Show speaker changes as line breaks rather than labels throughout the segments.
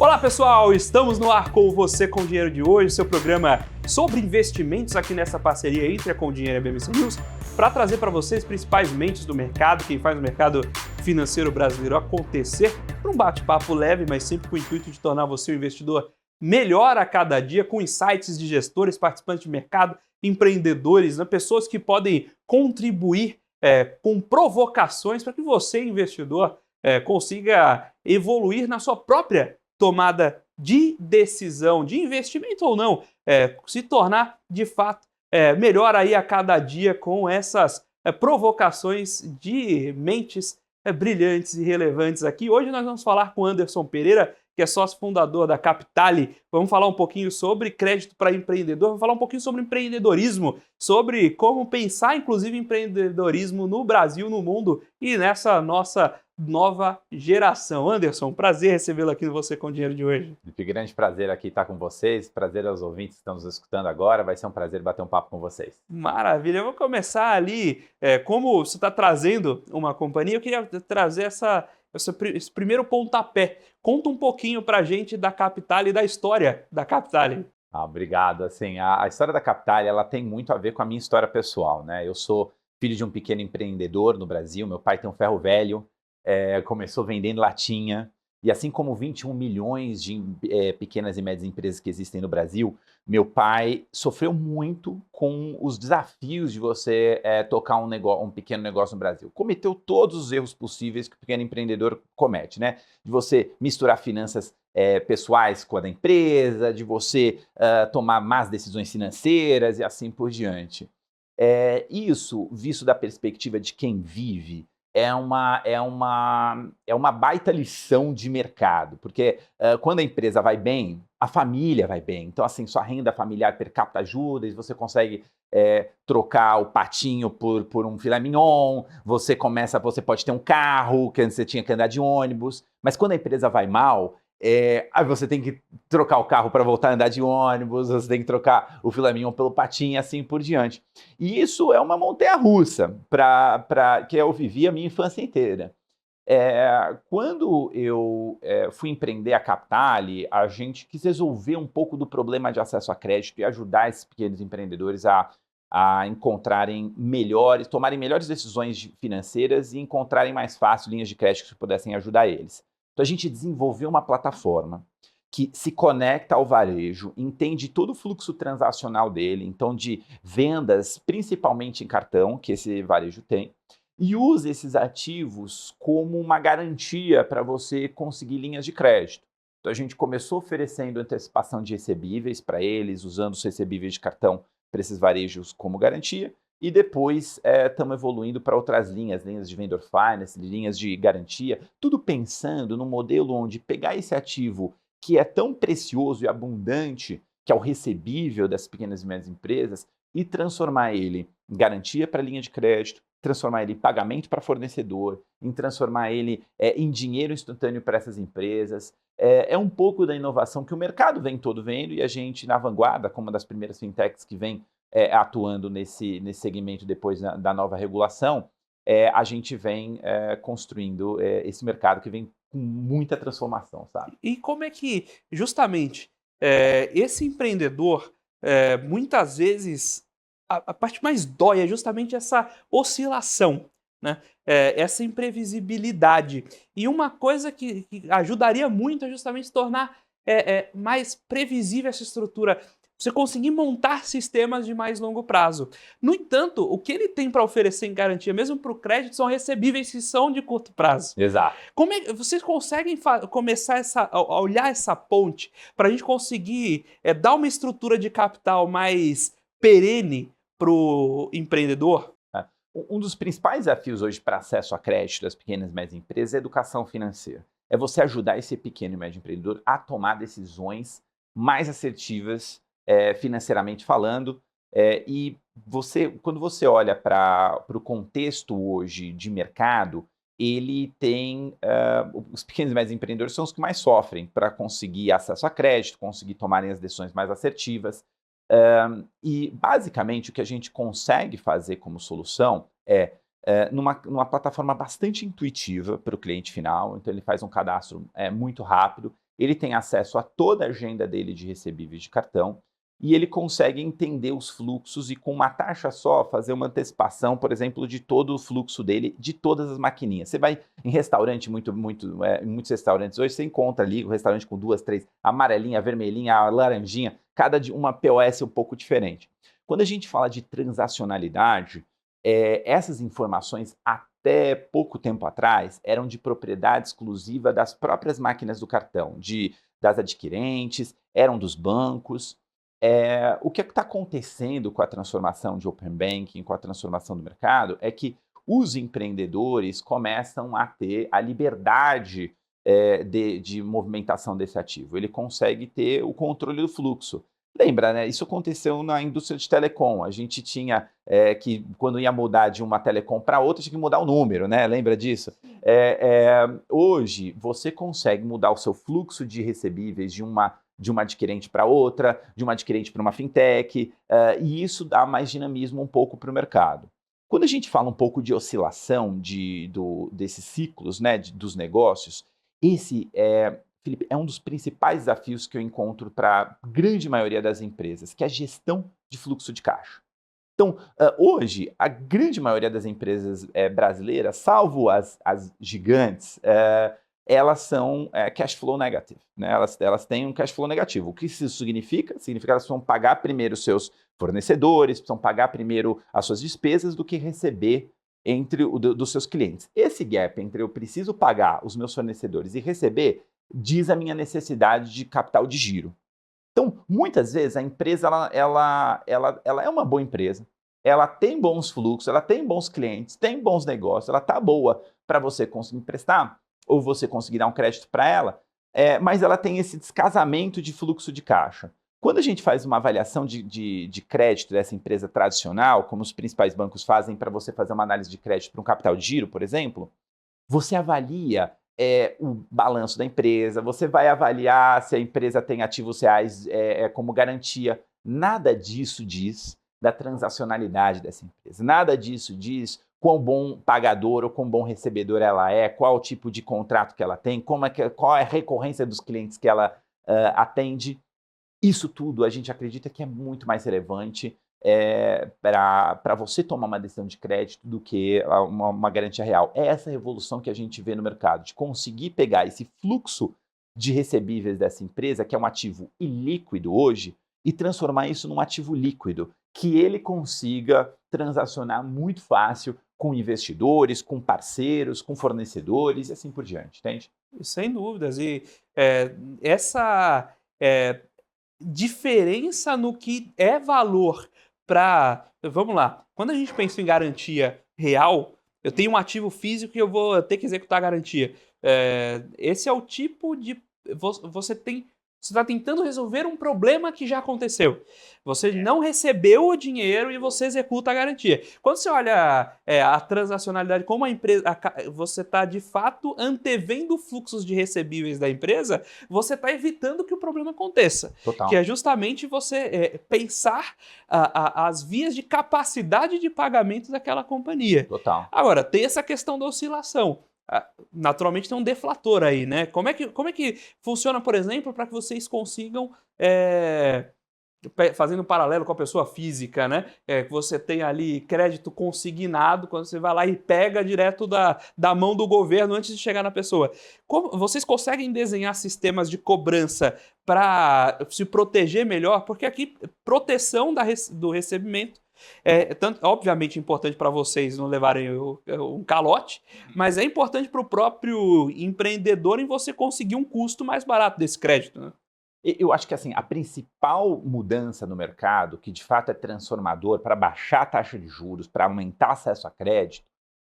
Olá pessoal, estamos no ar com você com o Dinheiro de hoje, seu programa sobre investimentos aqui nessa parceria entre a Com Dinheiro e a BBC News, para trazer para vocês as principais mentes do mercado, quem faz o mercado financeiro brasileiro acontecer, para um bate-papo leve, mas sempre com o intuito de tornar você um investidor melhor a cada dia, com insights de gestores, participantes de mercado, empreendedores, pessoas que podem contribuir com provocações para que você, investidor, consiga evoluir na sua própria tomada de decisão, de investimento ou não, se tornar de fato melhor aí a cada dia com essas provocações de mentes brilhantes e relevantes aqui. Hoje nós vamos falar com Anderson Pereira, que é sócio fundador da Capitale. Vamos falar um pouquinho sobre crédito para empreendedor, vamos falar um pouquinho sobre empreendedorismo, sobre como pensar inclusive empreendedorismo no Brasil, no mundo e nessa nossa nova geração. Anderson, prazer recebê-lo aqui no Você com Dinheiro de hoje.
Que grande prazer aqui estar com vocês, prazer aos ouvintes que estão nos escutando agora, vai ser um prazer bater um papo com vocês.
Maravilha, eu vou começar ali, como você está trazendo uma companhia, eu queria trazer esse primeiro pontapé. Conta um pouquinho pra gente da Capitale e da história da Capitale.
Obrigado. Assim, a história da Capitale, ela tem muito a ver com a minha história pessoal, né? Eu sou filho de um pequeno empreendedor no Brasil, meu pai tem um ferro velho, começou vendendo latinha, e assim como 21 milhões de pequenas e médias empresas que existem no Brasil, meu pai sofreu muito com os desafios de você tocar um pequeno negócio no Brasil. Cometeu todos os erros possíveis que o pequeno empreendedor comete, né? De você misturar finanças pessoais com a da empresa, de você tomar más decisões financeiras e assim por diante. Isso, visto da perspectiva de quem vive, é uma baita lição de mercado, porque quando a empresa vai bem, a família vai bem. Então, assim, sua renda familiar per capita ajuda, e você consegue trocar o patinho por um filé mignon, você pode ter um carro, que antes você tinha que andar de ônibus, mas quando a empresa vai mal, aí você tem que trocar o carro para voltar a andar de ônibus, você tem que trocar o filé mignon pelo patinho e assim por diante. E isso é uma montanha-russa que eu vivi a minha infância inteira. Quando eu fui empreender a Capitale, a gente quis resolver um pouco do problema de acesso a crédito e ajudar esses pequenos empreendedores a encontrarem tomarem melhores decisões financeiras e encontrarem mais fácil linhas de crédito que pudessem ajudar eles. Então a gente desenvolveu uma plataforma que se conecta ao varejo, entende todo o fluxo transacional dele, então de vendas, principalmente em cartão, que esse varejo tem, e usa esses ativos como uma garantia para você conseguir linhas de crédito. Então a gente começou oferecendo antecipação de recebíveis para eles, usando os recebíveis de cartão para esses varejos como garantia, e depois estamos evoluindo para outras linhas de vendor finance, linhas de garantia, tudo pensando num modelo onde pegar esse ativo que é tão precioso e abundante, que é o recebível das pequenas e médias empresas, e transformar ele em garantia para linha de crédito, transformar ele em pagamento para fornecedor, em transformar ele em dinheiro instantâneo para essas empresas. É um pouco da inovação que o mercado vem todo vendo, e a gente, na vanguarda, como uma das primeiras fintechs que vem atuando nesse segmento depois da nova regulação, a gente vem construindo esse mercado que vem com muita transformação, sabe?
E como é que, justamente, esse empreendedor, muitas vezes, a parte mais dói é justamente essa oscilação, né? Essa imprevisibilidade. E uma coisa que ajudaria muito é justamente tornar mais previsível essa estrutura. Você conseguir montar sistemas de mais longo prazo. No entanto, o que ele tem para oferecer em garantia, mesmo para o crédito, são recebíveis que são de curto prazo.
Exato.
Como é que vocês conseguem começar a olhar essa ponte para a gente conseguir dar uma estrutura de capital mais perene para o empreendedor?
Um dos principais desafios hoje para acesso a crédito das pequenas e médias empresas é a educação financeira. É você ajudar esse pequeno e médio empreendedor a tomar decisões mais assertivas financeiramente falando. E quando você olha para o contexto hoje de mercado, ele tem os pequenos e médios empreendedores são os que mais sofrem para conseguir acesso a crédito, conseguir tomarem as decisões mais assertivas. E basicamente o que a gente consegue fazer como solução numa plataforma bastante intuitiva para o cliente final. Então ele faz um cadastro muito rápido, ele tem acesso a toda a agenda dele de recebíveis de cartão e ele consegue entender os fluxos e com uma taxa só fazer uma antecipação, por exemplo, de todo o fluxo dele, de todas as maquininhas. Você vai em restaurante, em muitos restaurantes hoje, você encontra ali o restaurante com 2, 3, amarelinha, vermelhinha, laranjinha, uma POS um pouco diferente. Quando a gente fala de transacionalidade, essas informações até pouco tempo atrás eram de propriedade exclusiva das próprias máquinas do cartão, das adquirentes, eram dos bancos. O que está acontecendo com a transformação de Open Banking, com a transformação do mercado, é que os empreendedores começam a ter a liberdade de movimentação desse ativo. Ele consegue ter o controle do fluxo. Lembra, né? Isso aconteceu na indústria de telecom. A gente tinha que, quando ia mudar de uma telecom para outra, tinha que mudar o número, né? Lembra disso? Hoje, você consegue mudar o seu fluxo de recebíveis de uma adquirente para outra, de uma adquirente para uma fintech, e isso dá mais dinamismo um pouco para o mercado. Quando a gente fala um pouco de oscilação desses ciclos, né, dos negócios, Felipe, é um dos principais desafios que eu encontro para a grande maioria das empresas, que é a gestão de fluxo de caixa. Então, hoje, a grande maioria das empresas brasileiras, salvo as gigantes, elas são cash flow negative, né? Elas têm um cash flow negativo. O que isso significa? Significa que elas precisam pagar primeiro os seus fornecedores, precisam pagar primeiro as suas despesas do que receber dos seus clientes. Esse gap entre eu preciso pagar os meus fornecedores e receber diz a minha necessidade de capital de giro. Então, muitas vezes, a empresa ela é uma boa empresa, ela tem bons fluxos, ela tem bons clientes, tem bons negócios, ela está boa para você conseguir emprestar ou você conseguir dar um crédito para ela, mas ela tem esse descasamento de fluxo de caixa. Quando a gente faz uma avaliação de crédito dessa empresa tradicional, como os principais bancos fazem para você fazer uma análise de crédito para um capital de giro, por exemplo, você avalia o balanço da empresa, você vai avaliar se a empresa tem ativos reais como garantia. Nada disso diz da transacionalidade dessa empresa. Nada disso diz quão bom pagador ou quão bom recebedor ela é, qual o tipo de contrato que ela tem, qual é a recorrência dos clientes que ela atende. Isso tudo a gente acredita que é muito mais relevante para você tomar uma decisão de crédito do que uma garantia real. É essa revolução que a gente vê no mercado, de conseguir pegar esse fluxo de recebíveis dessa empresa, que é um ativo ilíquido hoje, e transformar isso num ativo líquido, que ele consiga transacionar muito fácil com investidores, com parceiros, com fornecedores e assim por diante, entende?
Sem dúvidas. E essa diferença no que é valor para... Vamos lá, quando a gente pensa em garantia real, eu tenho um ativo físico e eu vou ter que executar a garantia. Esse é o tipo de... Você está tentando resolver um problema que já aconteceu. Você não recebeu o dinheiro e você executa a garantia. Quando você olha a transacionalidade como a empresa, você está de fato antevendo fluxos de recebíveis da empresa, você está evitando que o problema aconteça.
Total.
Que é justamente você pensar as vias de capacidade de pagamento daquela companhia.
Total.
Agora, tem essa questão da oscilação. Naturalmente tem um deflator aí, né? Como é que funciona, por exemplo, para que vocês consigam, fazendo um paralelo com a pessoa física, né? Que você tem ali crédito consignado, quando você vai lá e pega direto da mão do governo antes de chegar na pessoa. Como vocês conseguem desenhar sistemas de cobrança para se proteger melhor? Porque aqui, proteção do recebimento obviamente importante para vocês não levarem um calote, mas é importante para o próprio empreendedor em você conseguir um custo mais barato desse crédito, né?
Eu acho que assim, a principal mudança no mercado, que de fato é transformador para baixar a taxa de juros, para aumentar acesso a crédito,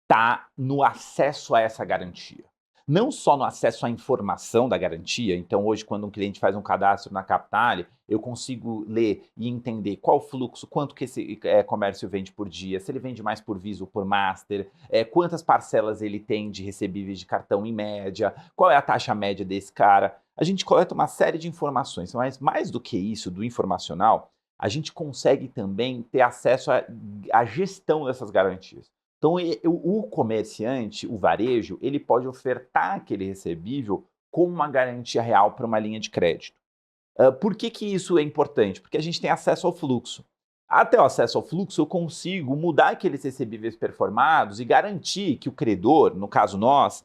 está no acesso a essa garantia. Não só no acesso à informação da garantia. Então, hoje, quando um cliente faz um cadastro na Capitale, eu consigo ler e entender qual o fluxo, quanto que esse comércio vende por dia, se ele vende mais por Visa ou por Master, quantas parcelas ele tem de recebíveis de cartão em média, qual é a taxa média desse cara. A gente coleta uma série de informações, mas mais do que isso, do informacional, a gente consegue também ter acesso à gestão dessas garantias. Então, o comerciante, o varejo, ele pode ofertar aquele recebível como uma garantia real para uma linha de crédito. Por que isso é importante? Porque a gente tem acesso ao fluxo. Até o acesso ao fluxo, eu consigo mudar aqueles recebíveis performados e garantir que o credor, no caso nós,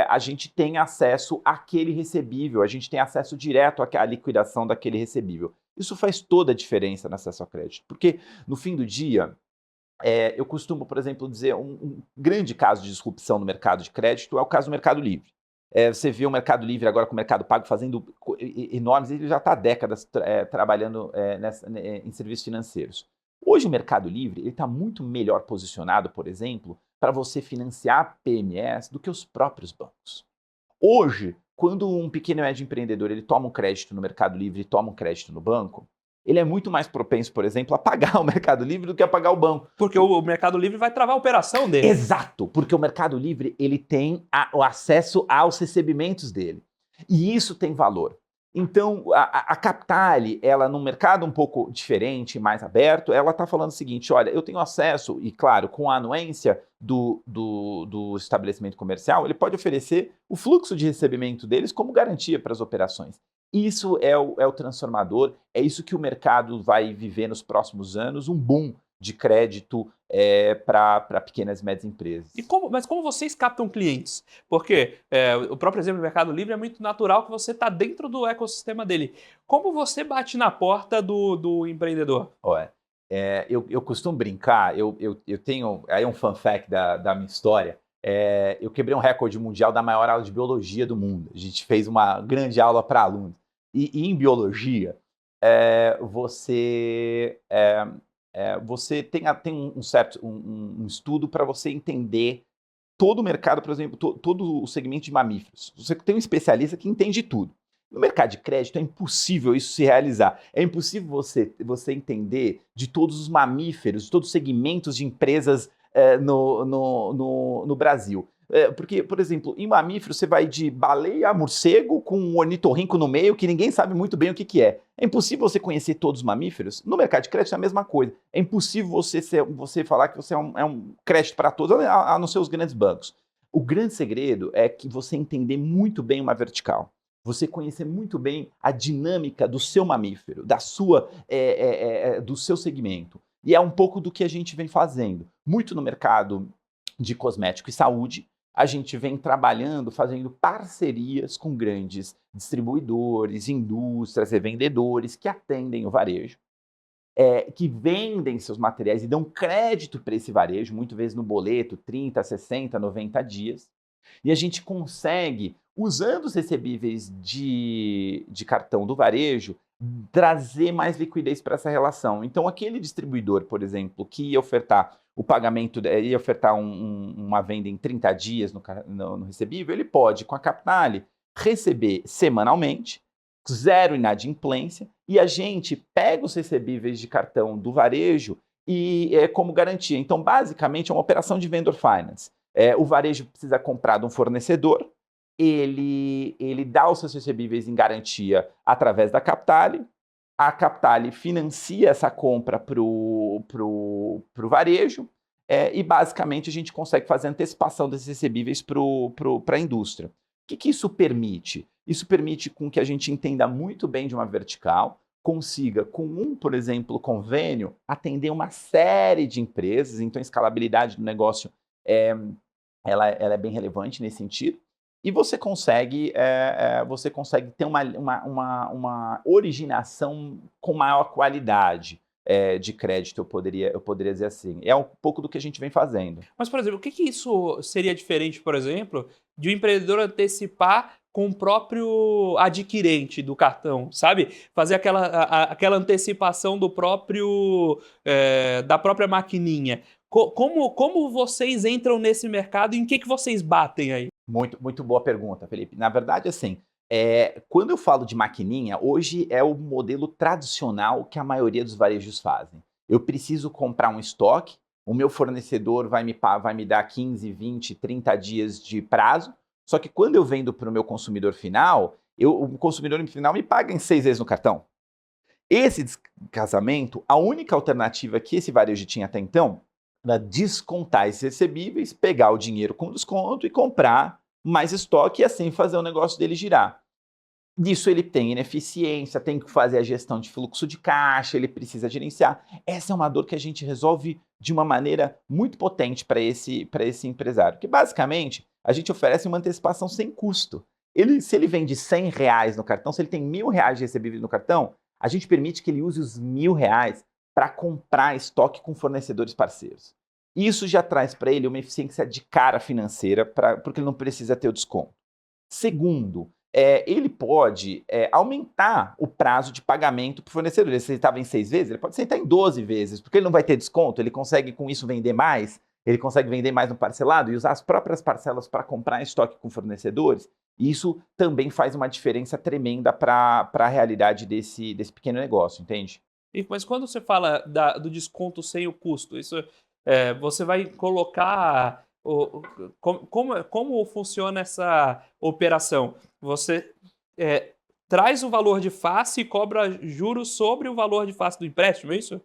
a gente tem acesso àquele recebível, a gente tem acesso direto à liquidação daquele recebível. Isso faz toda a diferença no acesso ao crédito, porque no fim do dia, eu costumo, por exemplo, dizer um grande caso de disrupção no mercado de crédito é o caso do Mercado Livre. Você vê o Mercado Livre agora com o Mercado Pago fazendo enormes, ele já está há décadas trabalhando em serviços financeiros. Hoje o Mercado Livre está muito melhor posicionado, por exemplo, para você financiar PMEs do que os próprios bancos. Hoje, quando um pequeno e médio empreendedor ele toma um crédito no Mercado Livre e toma um crédito no banco, ele é muito mais propenso, por exemplo, a pagar o Mercado Livre do que a pagar o banco.
Porque o Mercado Livre vai travar a operação dele.
Exato, porque o Mercado Livre ele tem o acesso aos recebimentos dele. E isso tem valor. Então, a Capitale, ela num mercado um pouco diferente, mais aberto, ela está falando o seguinte, olha, eu tenho acesso, e claro, com a anuência do estabelecimento comercial, ele pode oferecer o fluxo de recebimento deles como garantia para as operações. Isso é o transformador, é isso que o mercado vai viver nos próximos anos, um boom de crédito para pequenas e médias empresas.
Mas como vocês captam clientes? Porque o próprio exemplo do Mercado Livre é muito natural que você está dentro do ecossistema dele. Como você bate na porta do empreendedor?
Olha, eu costumo brincar, eu tenho aí um fun fact da minha história. Eu quebrei um recorde mundial da maior aula de biologia do mundo. A gente fez uma grande aula para alunos. E em biologia, você tem um estudo para você entender todo o mercado, por exemplo, todo o segmento de mamíferos. Você tem um especialista que entende tudo. No mercado de crédito é impossível isso se realizar. É impossível você entender de todos os mamíferos, de todos os segmentos de empresas no Brasil. Porque, por exemplo, em mamífero você vai de baleia a morcego com um ornitorrinco no meio que ninguém sabe muito bem o que é. É impossível você conhecer todos os mamíferos. No mercado de crédito é a mesma coisa. É impossível você falar que você é um crédito para todos, a não ser os grandes bancos. O grande segredo é que você entender muito bem uma vertical. Você conhecer muito bem a dinâmica do seu mamífero, do seu segmento. E é um pouco do que a gente vem fazendo. Muito no mercado de cosmético e saúde, a gente vem trabalhando, fazendo parcerias com grandes distribuidores, indústrias, revendedores que atendem o varejo, que vendem seus materiais e dão crédito para esse varejo, muitas vezes no boleto, 30, 60, 90 dias. E a gente consegue, usando os recebíveis de cartão do varejo, trazer mais liquidez para essa relação. Então, aquele distribuidor, por exemplo, que ia ofertar o pagamento, ia ofertar uma venda em 30 dias no recebível, ele pode, com a Capitale, receber semanalmente, zero inadimplência, e a gente pega os recebíveis de cartão do varejo e como garantia. Então, basicamente, é uma operação de vendor finance. O varejo precisa comprar de um fornecedor, ele dá os seus recebíveis em garantia através da Capitale, a Capitale financia essa compra para o varejo, e basicamente a gente consegue fazer antecipação desses recebíveis para a indústria. O que isso permite? Isso permite com que a gente entenda muito bem de uma vertical, consiga, com por exemplo, convênio, atender uma série de empresas, então a escalabilidade do negócio ela é bem relevante nesse sentido, e você consegue ter uma originação com maior qualidade de crédito, eu poderia dizer assim. É um pouco do que a gente vem fazendo.
Mas, por exemplo, o que isso seria diferente, por exemplo, de um empreendedor antecipar com o próprio adquirente do cartão, sabe? Fazer aquela antecipação do da própria maquininha. Como vocês entram nesse mercado e em que vocês batem aí?
Muito, muito boa pergunta, Felipe. Na verdade, assim, quando eu falo de maquininha, hoje é o modelo tradicional que a maioria dos varejos fazem. Eu preciso comprar um estoque, o meu fornecedor vai me dar 15, 20, 30 dias de prazo, só que quando eu vendo para o meu consumidor final, o consumidor final me paga em 6 vezes no cartão. Esse descasamento, a única alternativa que esse varejo tinha até então era descontar esses recebíveis, pegar o dinheiro com desconto e comprar mais estoque e assim fazer o negócio dele girar. Disso ele tem ineficiência, tem que fazer a gestão de fluxo de caixa, ele precisa gerenciar. Essa é uma dor que a gente resolve de uma maneira muito potente para esse empresário, que basicamente a gente oferece uma antecipação sem custo. Se ele vende R$ 100 no cartão, se ele tem R$ 1.000 de recebível no cartão, a gente permite que ele use os R$ 1.000 para comprar estoque com fornecedores parceiros. Isso já traz para ele uma eficiência de cara financeira, porque ele não precisa ter o desconto. Segundo, ele pode aumentar o prazo de pagamento para o fornecedor. Se ele estava em 6 vezes, ele pode sentar em 12 vezes, porque ele não vai ter desconto, ele consegue com isso vender mais, ele consegue vender mais no parcelado e usar as próprias parcelas para comprar estoque com fornecedores. E isso também faz uma diferença tremenda para a realidade desse pequeno negócio, entende?
Mas quando você fala do desconto sem o custo, você vai colocar como funciona essa operação? Você traz o valor de face e cobra juros sobre o valor de face do empréstimo, é isso?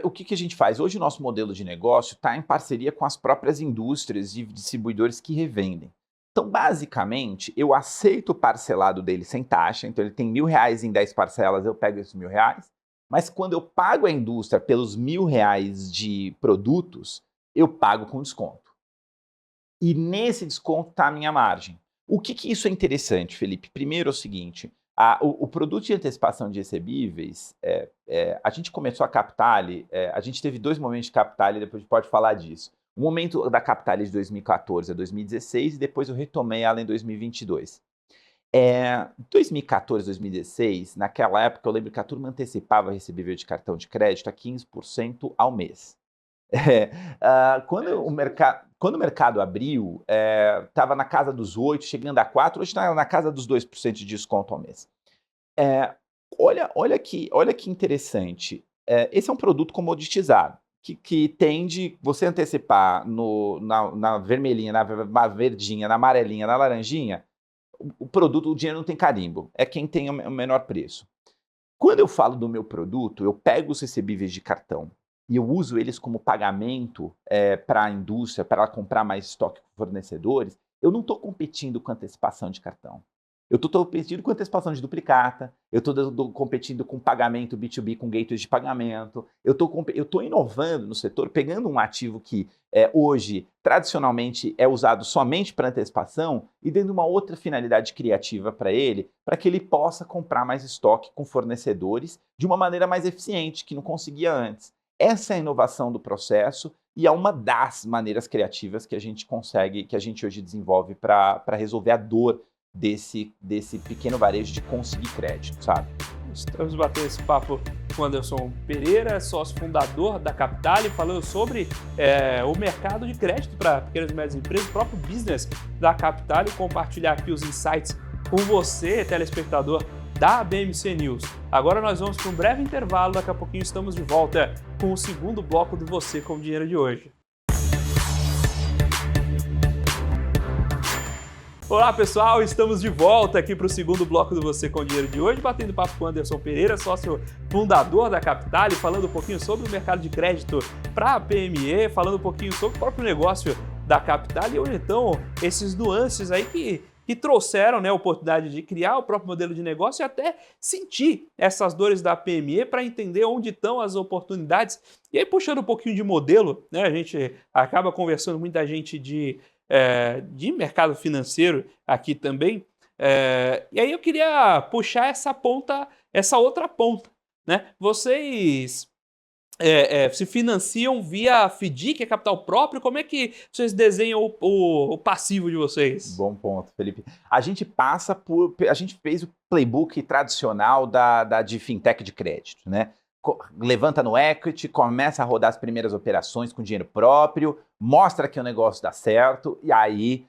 O que a gente faz? Hoje o nosso modelo de negócio está em parceria com as próprias indústrias e distribuidores que revendem. Então, basicamente, eu aceito o parcelado dele sem taxa, então ele tem R$ 1.000 em 10 parcelas, eu pego esses R$ 1.000, mas quando eu pago a indústria pelos R$ 1.000 de produtos, eu pago com desconto. E nesse desconto está a minha margem. O que isso é interessante, Felipe? Primeiro é o seguinte, o produto de antecipação de recebíveis, a gente começou a Captale, a gente teve 2 momentos de Captale, depois a gente pode falar disso. O momento da Captale de 2014 a 2016 e depois eu retomei ela em 2022. 2014, 2016, naquela época eu lembro que a turma antecipava recebível de cartão de crédito a 15% ao mês. Quando o mercado abriu, estava na casa dos 8%, chegando a 4%, hoje está na casa dos 2% de desconto ao mês. Olha que interessante. Esse é um produto comoditizado, que tende você antecipar na vermelhinha, na verdinha, na amarelinha, na laranjinha, o dinheiro não tem carimbo, é quem tem o menor preço. Quando eu falo do meu produto, eu pego os recebíveis de cartão e eu uso eles como pagamento para a indústria, para ela comprar mais estoque com fornecedores, eu não estou competindo com antecipação de cartão. Eu estou competindo com antecipação de duplicata, eu estou competindo com pagamento B2B, com gateways de pagamento, eu estou inovando no setor, pegando um ativo que hoje, tradicionalmente, é usado somente para antecipação e dando uma outra finalidade criativa para ele, para que ele possa comprar mais estoque com fornecedores de uma maneira mais eficiente, que não conseguia antes. Essa é a inovação do processo e é uma das maneiras criativas que a gente consegue, que a gente hoje desenvolve para resolver a dor desse pequeno varejo de conseguir crédito, sabe?
Estamos batendo esse papo com o Anderson Pereira, sócio fundador da Captale, falando sobre o mercado de crédito para pequenas e médias empresas, o próprio business da Captale, compartilhar aqui os insights com você, telespectador da BMC News. Agora nós vamos para um breve intervalo, daqui a pouquinho estamos de volta com o segundo bloco do Você com Dinheiro de hoje. Olá pessoal, estamos de volta aqui para o segundo bloco do Você com Dinheiro de hoje, batendo papo com o Anderson Pereira, sócio fundador da Captale, falando um pouquinho sobre o mercado de crédito para a PME, falando um pouquinho sobre o próprio negócio da Captale e onde então esses nuances aí que trouxeram, né, a oportunidade de criar o próprio modelo de negócio e até sentir essas dores da PME para entender onde estão as oportunidades. E aí, puxando um pouquinho de modelo, né, a gente acaba conversando com muita gente de mercado financeiro aqui também. E aí eu queria puxar essa outra ponta, né? Vocês se financiam via FDIC, capital próprio? Como é que vocês desenham o passivo de vocês?
Bom ponto, Felipe. A gente fez o playbook tradicional de fintech de crédito, né? Levanta no equity, começa a rodar as primeiras operações com dinheiro próprio, mostra que o negócio dá certo e aí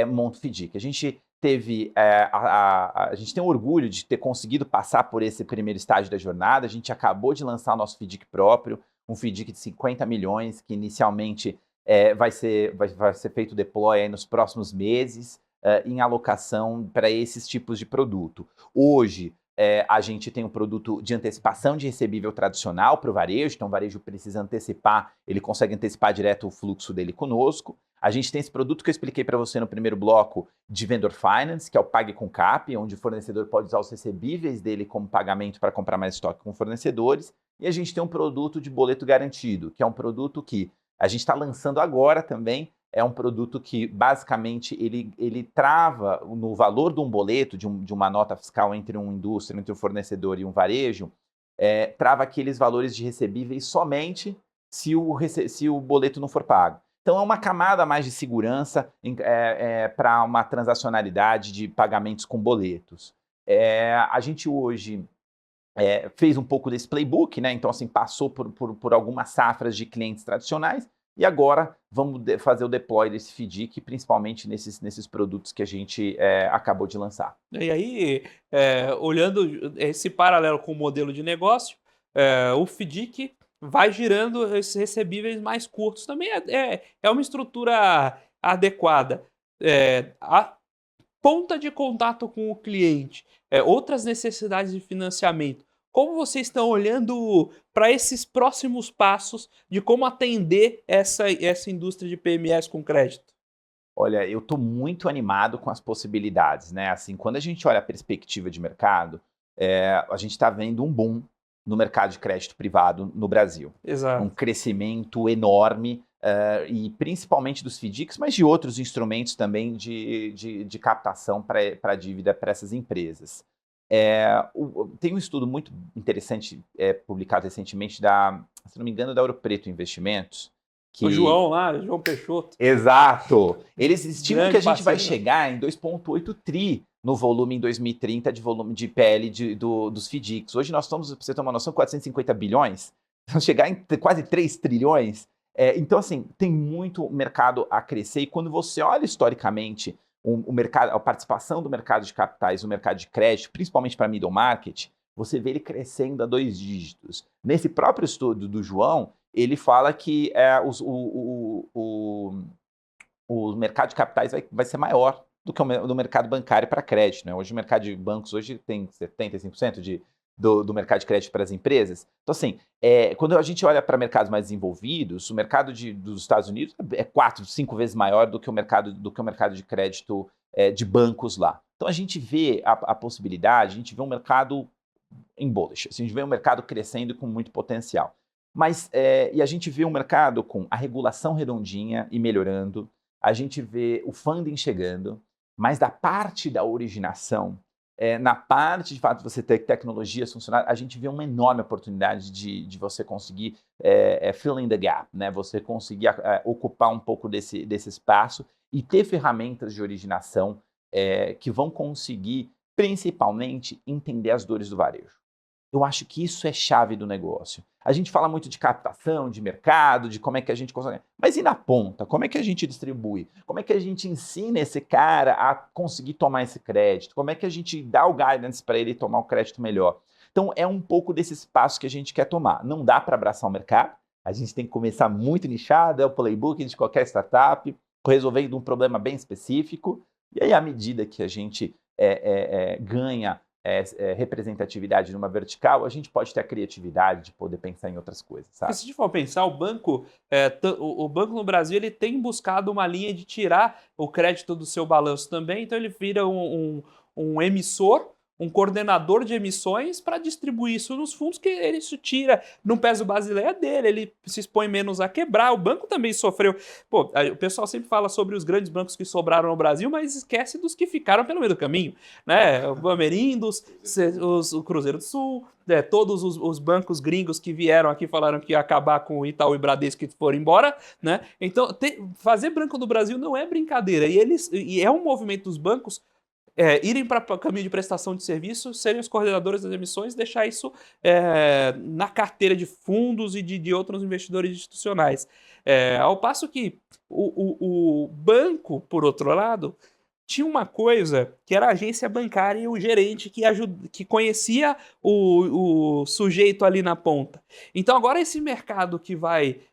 monta o FDIC. A gente tem orgulho de ter conseguido passar por esse primeiro estágio da jornada. A gente acabou de lançar o nosso FDIC próprio, um FDIC de 50 milhões, que inicialmente vai ser feito deploy aí nos próximos meses em alocação para esses tipos de produto. Hoje, a gente tem um produto de antecipação de recebível tradicional para o varejo, então o varejo precisa antecipar, ele consegue antecipar direto o fluxo dele conosco. A gente tem esse produto que eu expliquei para você no primeiro bloco de Vendor Finance, que é o Pague com CAP, onde o fornecedor pode usar os recebíveis dele como pagamento para comprar mais estoque com fornecedores. E a gente tem um produto de boleto garantido, que é um produto que a gente está lançando agora também. É um produto que, basicamente, ele trava no valor de um boleto, de uma nota fiscal entre uma indústria, entre um fornecedor e um varejo, trava aqueles valores de recebíveis somente se o boleto não for pago. Então, é uma camada a mais de segurança para uma transacionalidade de pagamentos com boletos. A gente hoje fez um pouco desse playbook, né? Então, assim, passou por algumas safras de clientes tradicionais e agora vamos fazer o deploy desse FDIC, principalmente nesses produtos que a gente acabou de lançar.
E aí, olhando esse paralelo com o modelo de negócio, o FDIC vai girando esses recebíveis mais curtos. Também é uma estrutura adequada. A ponta de contato com o cliente, outras necessidades de financiamento. Como vocês estão olhando para esses próximos passos de como atender essa indústria de PMS com crédito?
Olha, eu estou muito animado com as possibilidades, né? Assim, quando a gente olha a perspectiva de mercado, a gente está vendo um boom no mercado de crédito privado no Brasil. Um
Exato.
crescimento enorme, e principalmente dos FDICs, mas de outros instrumentos também de captação para a dívida para essas empresas. Tem um estudo muito interessante publicado recentemente, se não me engano, da Ouro Preto Investimentos.
O João lá, João Peixoto.
Exato! Eles estimam
Grande
que a gente vai
parceiro.
chegar em 2,8 tri no volume em 2030 de volume de PL dos FDICs. Hoje nós estamos, para você ter uma noção, 450 bilhões. Vamos chegar em quase 3 trilhões. Então, assim, tem muito mercado a crescer. E quando você olha historicamente o mercado, a participação do mercado de capitais no mercado de crédito, principalmente para middle market, você vê ele crescendo a 2 dígitos. Nesse próprio estudo do João, ele fala que o mercado de capitais vai ser maior do que o do mercado bancário para crédito, né? Hoje o mercado de bancos hoje tem 75% do mercado de crédito para as empresas. Então, assim, quando a gente olha para mercados mais desenvolvidos, o mercado dos Estados Unidos é 4, 5 vezes maior do que o mercado de crédito de bancos lá. Então, a gente vê a possibilidade, a gente vê um mercado em bullish, assim, a gente vê um mercado crescendo com muito potencial. Mas, e a gente vê um mercado com a regulação redondinha e melhorando, a gente vê o funding chegando, mas da parte da originação, na parte de fato de você ter tecnologias funcionando, a gente vê uma enorme oportunidade de você conseguir fill in the gap, né? Você conseguir ocupar um pouco desse espaço e ter ferramentas de originação que vão conseguir, principalmente, entender as dores do varejo. Eu acho que isso é chave do negócio. A gente fala muito de captação, de mercado, de como é que a gente consegue. Mas e na ponta? Como é que a gente distribui? Como é que a gente ensina esse cara a conseguir tomar esse crédito? Como é que a gente dá o guidance para ele tomar o crédito melhor? Então, é um pouco desse espaço que a gente quer tomar. Não dá para abraçar o mercado. A gente tem que começar muito nichado, é o playbook de qualquer startup, resolvendo um problema bem específico. E aí, à medida que a gente ganha representatividade numa vertical, a gente pode ter a criatividade de poder pensar em outras coisas, sabe?
Se a gente for pensar, o banco no Brasil ele tem buscado uma linha de tirar o crédito do seu balanço também, então ele vira um emissor, um coordenador de emissões para distribuir isso nos fundos, que ele isso tira, não pesa o Basileia dele, ele se expõe menos a quebrar. O banco também sofreu. Pô, o pessoal sempre fala sobre os grandes bancos que sobraram no Brasil, mas esquece dos que ficaram pelo meio do caminho, né? O Bamerindos, o Cruzeiro do Sul, todos os bancos gringos que vieram aqui falaram que ia acabar com o Itaú e Bradesco que foram embora, né? Então, fazer banco no Brasil não é brincadeira, e é um movimento dos bancos irem para o caminho de prestação de serviço, serem os coordenadores das emissões, deixar isso na carteira de fundos e de outros investidores institucionais. Ao passo que o banco, por outro lado, tinha uma coisa que era a agência bancária e o gerente que conhecia o sujeito ali na ponta. Então agora esse mercado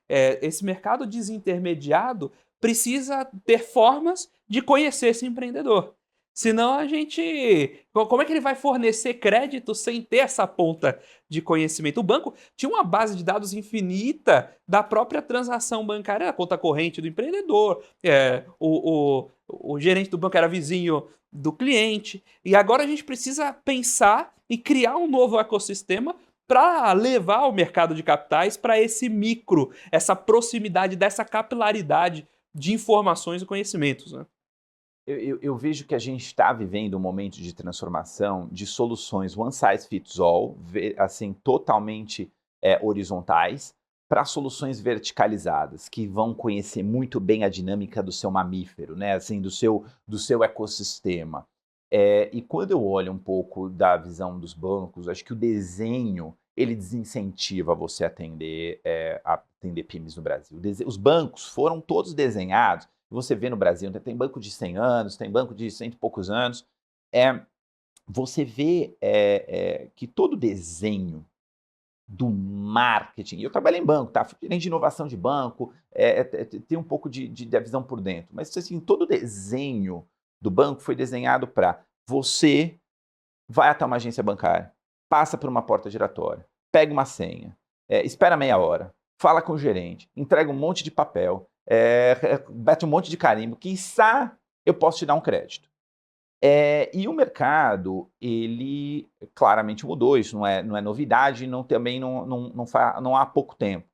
esse mercado desintermediado precisa ter formas de conhecer esse empreendedor. Senão a gente. Como é que ele vai fornecer crédito sem ter essa ponta de conhecimento? O banco tinha uma base de dados infinita da própria transação bancária, a conta corrente do empreendedor, o gerente do banco era vizinho do cliente. E agora a gente precisa pensar e criar um novo ecossistema para levar o mercado de capitais para esse micro, essa proximidade, dessa capilaridade de informações e conhecimentos, né?
Eu vejo que a gente está vivendo um momento de transformação de soluções one size fits all, assim, totalmente horizontais, para soluções verticalizadas, que vão conhecer muito bem a dinâmica do seu mamífero, né? Assim, do seu ecossistema. E quando eu olho um pouco da visão dos bancos, acho que o desenho ele desincentiva você a atender PYMEs no Brasil. Os bancos foram todos desenhados. Você vê no Brasil, né, tem banco de 100 anos, tem banco de 100 e poucos anos. Você vê que todo desenho do marketing, eu trabalhei em banco, tá? Fui gerente de inovação de banco, tem um pouco da visão por dentro, mas assim, todo desenho do banco foi desenhado para você vai até uma agência bancária, passa por uma porta giratória, pega uma senha, espera meia hora, fala com o gerente, entrega um monte de papel, bate um monte de carimbo, quiçá eu posso te dar um crédito. E o mercado, ele claramente mudou, isso não é novidade, também não há pouco tempo.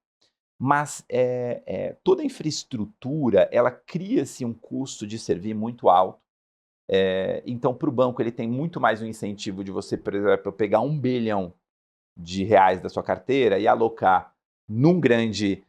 Mas toda a infraestrutura, ela cria-se um custo de servir muito alto. Então, para o banco, ele tem muito mais um incentivo de você, por exemplo, pegar R$ 1 bilhão da sua carteira e alocar num grande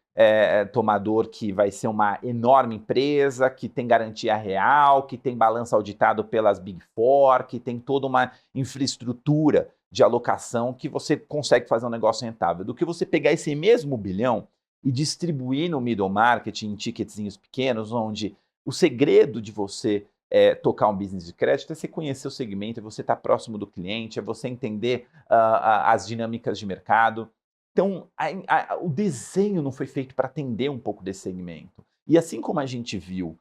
tomador que vai ser uma enorme empresa, que tem garantia real, que tem balanço auditado pelas Big Four, que tem toda uma infraestrutura de alocação que você consegue fazer um negócio rentável, do que você pegar esse mesmo bilhão e distribuir no middle market em ticketzinhos pequenos, onde o segredo de você tocar um business de crédito é você conhecer o segmento, é você estar próximo do cliente, é você entender as dinâmicas de mercado. Então, o desenho não foi feito para atender um pouco desse segmento. E assim como a gente viu,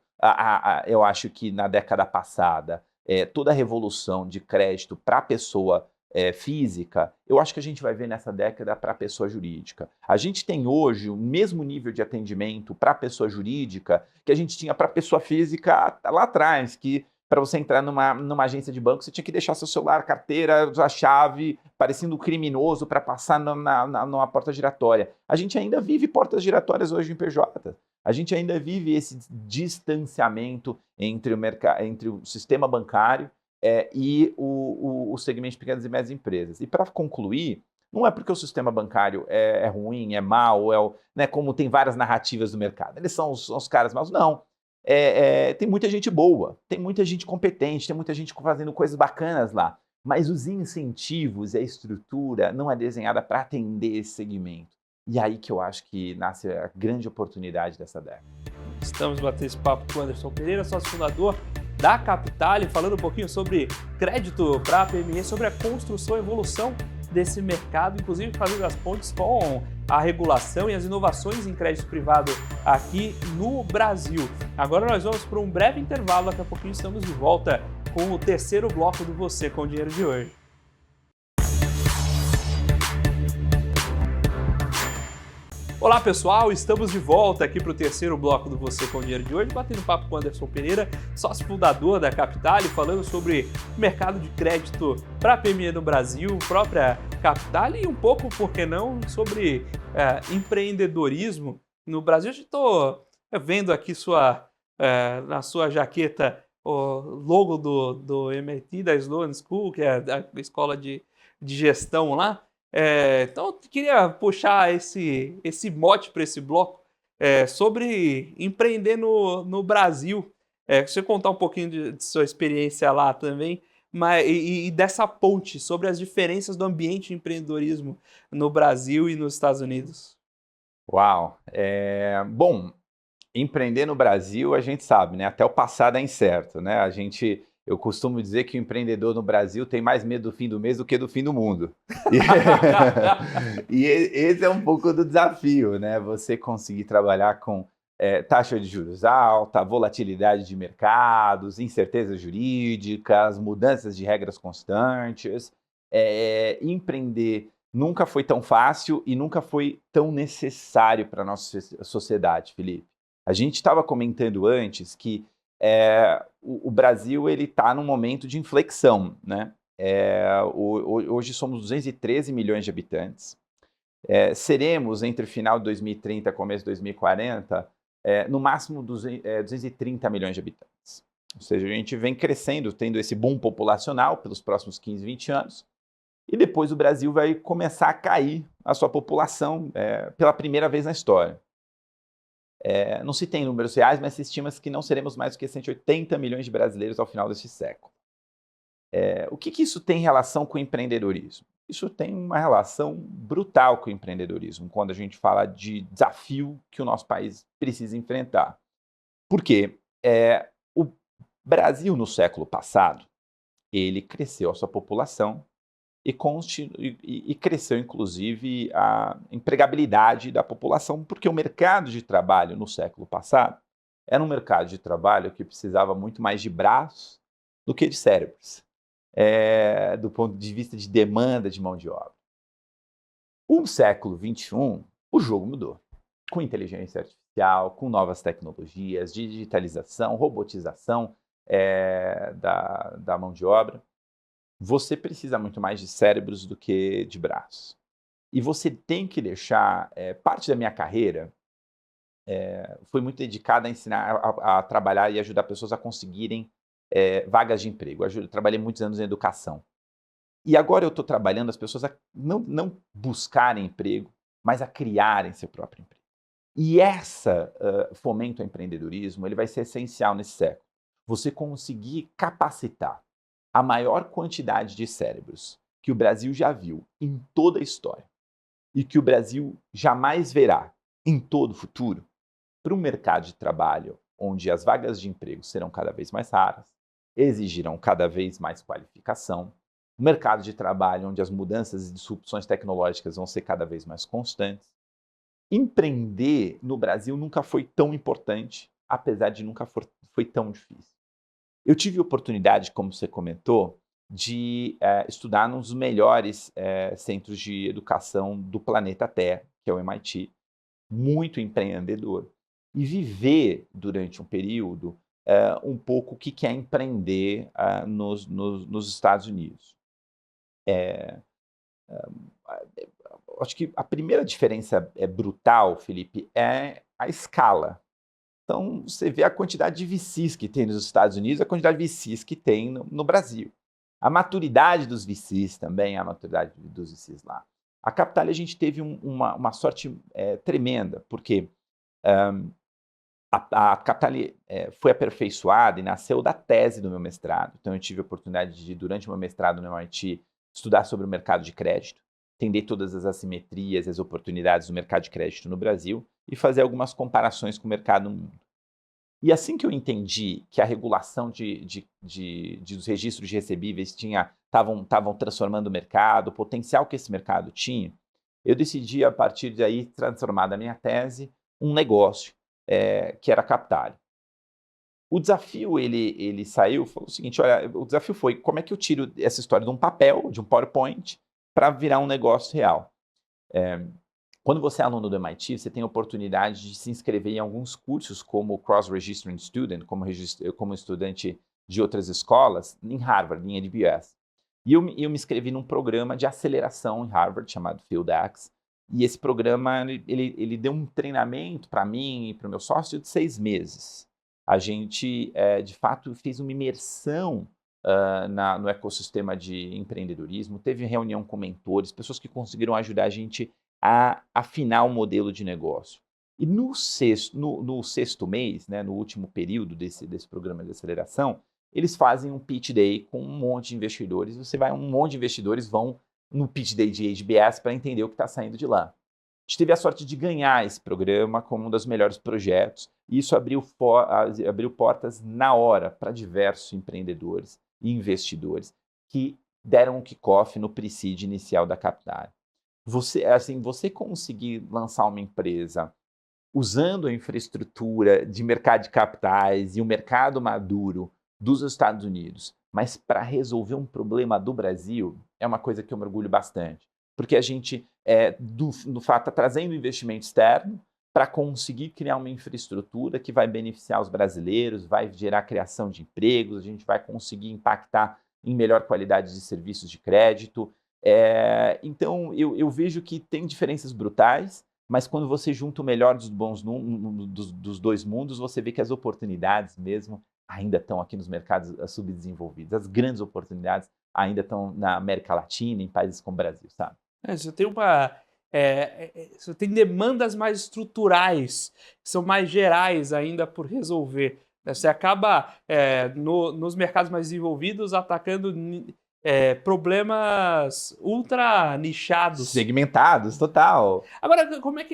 eu acho que na década passada, toda a revolução de crédito para a pessoa física, eu acho que a gente vai ver nessa década para a pessoa jurídica. A gente tem hoje o mesmo nível de atendimento para a pessoa jurídica que a gente tinha para a pessoa física lá atrás, que para você entrar numa agência de banco, você tinha que deixar seu celular, carteira, a chave, parecendo um criminoso para passar numa porta giratória. A gente ainda vive portas giratórias hoje em PJ. A gente ainda vive esse distanciamento entre o sistema bancário e o segmento de pequenas e médias empresas. E para concluir, não é porque o sistema bancário é ruim, é mau, né, como tem várias narrativas do mercado. Eles são os caras maus. Não. Tem muita gente boa, tem muita gente competente, tem muita gente fazendo coisas bacanas lá. Mas os incentivos e a estrutura não é desenhada para atender esse segmento. E aí que eu acho que nasce a grande oportunidade dessa década.
Estamos batendo esse papo com o Anderson Pereira, sócio fundador da Capitale, falando um pouquinho sobre crédito para a PME, sobre a construção e evolução desse mercado, inclusive fazendo as pontes com a regulação e as inovações em crédito privado aqui no Brasil. Agora nós vamos para um breve intervalo, daqui a pouquinho estamos de volta com o terceiro bloco do Você com Dinheiro de hoje. Olá pessoal, estamos de volta aqui para o terceiro bloco do Você com Dinheiro de hoje, batendo papo com o Anderson Pereira, sócio fundador da Capitale, falando sobre o mercado de crédito para a PME no Brasil, própria Capitale e um pouco, por que não, sobre empreendedorismo no Brasil. Eu estou vendo aqui na sua jaqueta o logo do MIT, da Sloan School, que é a escola de gestão lá. Então eu queria puxar esse mote para esse bloco sobre empreender no Brasil. Você contar um pouquinho de sua experiência lá também, e dessa ponte sobre as diferenças do ambiente de empreendedorismo no Brasil e nos Estados Unidos.
Uau! Bom, empreender no Brasil, a gente sabe, né? Até o passado é incerto, né? Eu costumo dizer que o empreendedor no Brasil tem mais medo do fim do mês do que do fim do mundo. E esse é um pouco do desafio, né? Você conseguir trabalhar com taxa de juros alta, volatilidade de mercados, incertezas jurídicas, mudanças de regras constantes. Empreender nunca foi tão fácil e nunca foi tão necessário para a nossa sociedade, Felipe. A gente estava comentando antes que o Brasil está num momento de inflexão, né? Hoje somos 213 milhões de habitantes. Seremos, entre final de 2030 e começo de 2040, no máximo 230 milhões de habitantes. Ou seja, a gente vem crescendo, tendo esse boom populacional pelos próximos 15, 20 anos, e depois o Brasil vai começar a cair a sua população pela primeira vez na história. Não se tem números reais, mas se estima que não seremos mais do que 180 milhões de brasileiros ao final deste século. O que isso tem relação com o empreendedorismo? Isso tem uma relação brutal com o empreendedorismo, quando a gente fala de desafio que o nosso país precisa enfrentar. Por quê? O Brasil, no século passado, ele cresceu a sua população e cresceu, inclusive, a empregabilidade da população, porque o mercado de trabalho no século passado era um mercado de trabalho que precisava muito mais de braços do que de cérebros. Do ponto de vista de demanda de mão de obra. No século XXI, o jogo mudou. Com inteligência artificial, com novas tecnologias, digitalização, robotização da mão de obra, você precisa muito mais de cérebros do que de braços. E você tem que deixar... parte da minha carreira foi muito dedicada a ensinar a trabalhar e ajudar pessoas a conseguirem vagas de emprego. Eu trabalhei muitos anos em educação. E agora eu estou trabalhando as pessoas a não buscarem emprego, mas a criarem seu próprio emprego. E essa fomento ao empreendedorismo, ele vai ser essencial nesse século. Você conseguir capacitar a maior quantidade de cérebros que o Brasil já viu em toda a história e que o Brasil jamais verá em todo o futuro, para um mercado de trabalho onde as vagas de emprego serão cada vez mais raras, exigirão cada vez mais qualificação, um mercado de trabalho onde as mudanças e disrupções tecnológicas vão ser cada vez mais constantes. Empreender no Brasil nunca foi tão importante, apesar de nunca foi tão difícil. Eu tive a oportunidade, como você comentou, de estudar num dos melhores centros de educação do planeta Terra, que é o MIT, muito empreendedor, e viver durante um período um pouco o que é empreender nos Estados Unidos. Acho que a primeira diferença brutal, Felipe, é a escala. Então, você vê a quantidade de VCs que tem nos Estados Unidos, a quantidade de VCs que tem no Brasil. A maturidade dos VCs também, a maturidade dos VCs lá. A Capitalia, a gente teve uma sorte tremenda, porque a Capitalia foi aperfeiçoada e nasceu da tese do meu mestrado. Então, eu tive a oportunidade de, durante o meu mestrado no MIT, estudar sobre o mercado de crédito, entender todas as assimetrias e as oportunidades do mercado de crédito no Brasil e fazer algumas comparações com o mercado no mundo. E assim que eu entendi que a regulação dos registros de recebíveis estavam transformando o mercado, o potencial que esse mercado tinha, eu decidi, a partir daí, transformar da minha tese um negócio, que era a Capitalia. O desafio, ele saiu, falou o seguinte, olha, o desafio foi como é que eu tiro essa história de um papel, de um PowerPoint, para virar um negócio real. Quando você é aluno do MIT, você tem a oportunidade de se inscrever em alguns cursos como Cross-Registering Student, como estudante de outras escolas, em Harvard, em AWS. E eu me inscrevi num programa de aceleração em Harvard, chamado FieldX, e esse programa ele deu um treinamento para mim e para o meu sócio de 6 meses. A gente, de fato, fez uma imersão no ecossistema de empreendedorismo, teve reunião com mentores, pessoas que conseguiram ajudar a gente a afinar o modelo de negócio. E no sexto mês, né, no último período desse programa de aceleração, eles fazem um pitch day com um monte de investidores. Um monte de investidores vão no pitch day de HBS para entender o que está saindo de lá. A gente teve a sorte de ganhar esse programa como um dos melhores projetos, e isso abriu portas na hora para diversos empreendedores e investidores que deram um kickoff no pre-seed inicial da Capitalia. Você conseguir lançar uma empresa usando a infraestrutura de mercado de capitais e o mercado maduro dos Estados Unidos, mas para resolver um problema do Brasil, é uma coisa que eu me orgulho bastante. Porque a gente, no fato, está trazendo investimento externo para conseguir criar uma infraestrutura que vai beneficiar os brasileiros, vai gerar criação de empregos, a gente vai conseguir impactar em melhor qualidade de serviços de crédito. Então, eu vejo que tem diferenças brutais, mas quando você junta o melhor dos dois mundos, você vê que as oportunidades mesmo ainda estão aqui nos mercados subdesenvolvidos. As grandes oportunidades ainda estão na América Latina, em países como o Brasil, sabe?
Você tem você tem demandas mais estruturais, que são mais gerais ainda por resolver. Você acaba, nos mercados mais desenvolvidos, atacando problemas ultra nichados.
Segmentados, total.
Agora,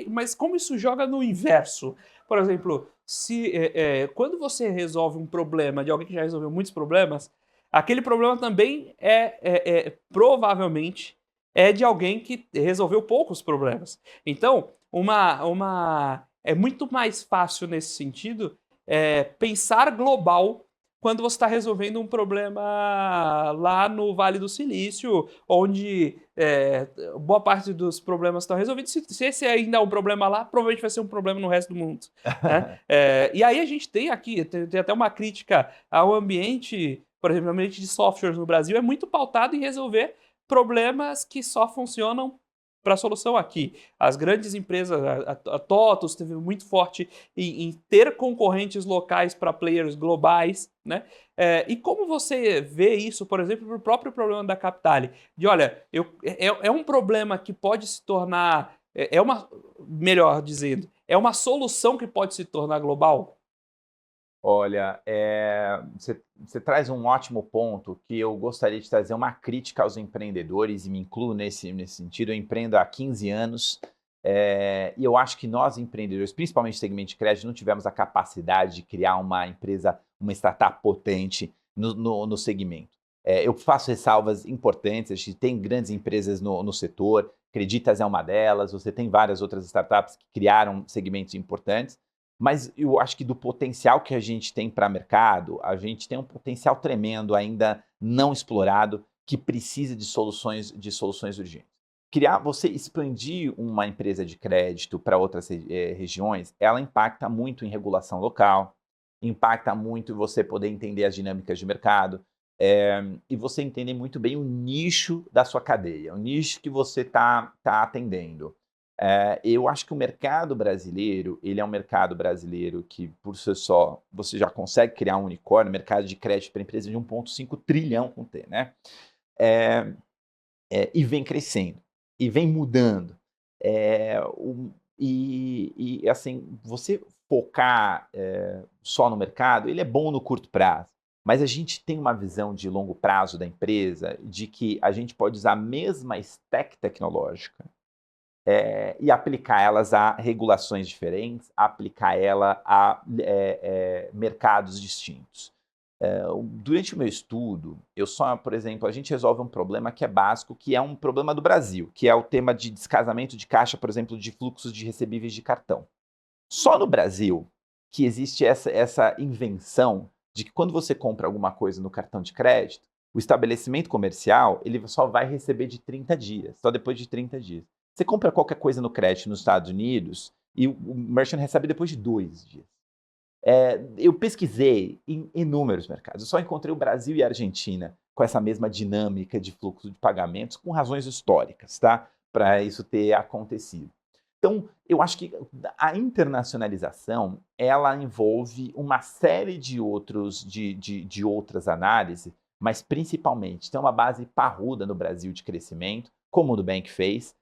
mas como isso joga no inverso? Por exemplo, quando você resolve um problema de alguém que já resolveu muitos problemas, aquele problema também provavelmente é de alguém que resolveu poucos problemas. Então, é muito mais fácil nesse sentido pensar global quando você está resolvendo um problema lá no Vale do Silício, onde boa parte dos problemas estão resolvidos. Se esse ainda é um problema lá, provavelmente vai ser um problema no resto do mundo. Né? E aí a gente tem aqui, tem até uma crítica ao ambiente, por exemplo, o ambiente de softwares no Brasil é muito pautado em resolver problemas que só funcionam para a solução aqui. As grandes empresas, a TOTUS esteve muito forte em ter concorrentes locais para players globais, né? E como você vê isso, por exemplo, para o próprio problema da Capitale? Olha, é um problema que pode se tornar, melhor dizendo, é uma solução que pode se tornar global?
Olha, você traz um ótimo ponto que eu gostaria de trazer uma crítica aos empreendedores e me incluo nesse sentido. Eu empreendo há 15 anos e eu acho que nós empreendedores, principalmente no segmento de crédito, não tivemos a capacidade de criar uma empresa, uma startup potente no segmento. Eu faço ressalvas importantes, a gente tem grandes empresas no setor, Creditas é uma delas, você tem várias outras startups que criaram segmentos importantes, mas eu acho que do potencial que a gente tem para mercado, a gente tem um potencial tremendo ainda não explorado que precisa de soluções urgentes. Você expandir uma empresa de crédito para outras regiões, ela impacta muito em regulação local, impacta muito em você poder entender as dinâmicas de mercado e você entender muito bem o nicho da sua cadeia, o nicho que você está atendendo. Eu acho que o mercado brasileiro, ele é um mercado brasileiro que, por si só, você já consegue criar um unicórnio, mercado de crédito para empresas de 1,5 trilhão com T, né? E vem crescendo, e vem mudando. Assim, você focar só no mercado, ele é bom no curto prazo, mas a gente tem uma visão de longo prazo da empresa, de que a gente pode usar a mesma stack tecnológica e aplicar elas a regulações diferentes, aplicar ela a mercados distintos. Durante o meu estudo, por exemplo, a gente resolve um problema que é básico, que é um problema do Brasil, que é o tema de descasamento de caixa, por exemplo, de fluxos de recebíveis de cartão. Só no Brasil que existe essa invenção de que quando você compra alguma coisa no cartão de crédito, o estabelecimento comercial ele só vai receber de 30 dias, só depois de 30 dias. Você compra qualquer coisa no crédito nos Estados Unidos e o merchant recebe depois de 2 dias. Eu pesquisei em inúmeros mercados. Eu só encontrei o Brasil e a Argentina com essa mesma dinâmica de fluxo de pagamentos, com razões históricas, tá? Para isso ter acontecido. Então, eu acho que a internacionalização, ela envolve uma série de outras análises, mas principalmente tem uma base parruda no Brasil de crescimento, como o Nubank fez,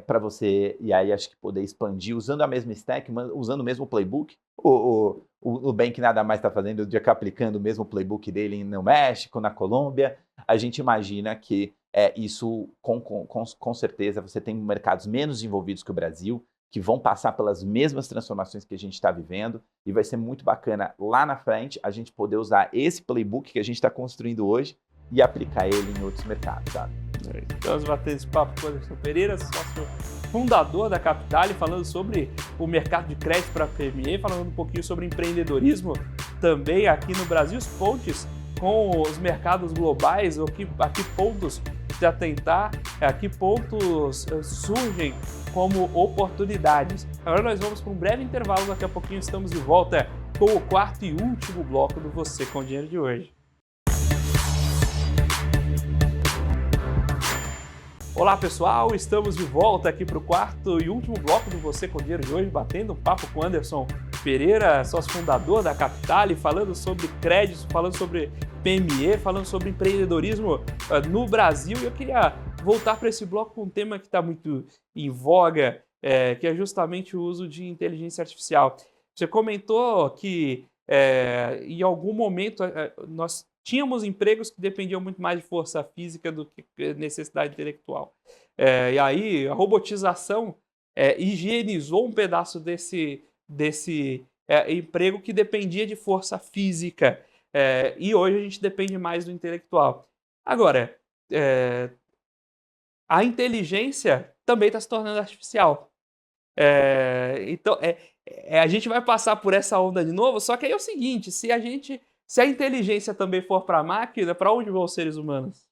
para você, e aí acho que poder expandir, usando a mesma stack, usando o mesmo playbook. O Nubank nada mais está fazendo do que aplicando o mesmo playbook dele no México, na Colômbia. A gente imagina que isso, com certeza, você tem mercados menos desenvolvidos que o Brasil, que vão passar pelas mesmas transformações que a gente está vivendo, e vai ser muito bacana lá na frente a gente poder usar esse playbook que a gente está construindo hoje e aplicar ele em outros mercados, sabe?
Estamos batendo esse papo com o Anderson Pereira, sócio fundador da Capitale, falando sobre o mercado de crédito para PME, falando um pouquinho sobre empreendedorismo também aqui no Brasil, os pontes com os mercados globais, a que pontos se atentar, a que pontos surgem como oportunidades. Agora nós vamos para um breve intervalo, daqui a pouquinho estamos de volta com o quarto e último bloco do Você com Dinheiro de hoje. Olá pessoal, estamos de volta aqui para o quarto e último bloco do Você com Dinheiro de hoje, batendo um papo com o Anderson Pereira, sócio fundador da Capitale, falando sobre crédito, falando sobre PME, falando sobre empreendedorismo no Brasil. E eu queria voltar para esse bloco com um tema que está muito em voga, que é justamente o uso de inteligência artificial. Você comentou que em algum momento nós tínhamos empregos que dependiam muito mais de força física do que necessidade intelectual. E aí a robotização higienizou um pedaço desse emprego que dependia de força física. E hoje a gente depende mais do intelectual. Agora, a inteligência também está se tornando artificial. Então, a gente vai passar por essa onda de novo, só que aí é o seguinte, se a inteligência também for para a máquina, para onde vão os seres humanos?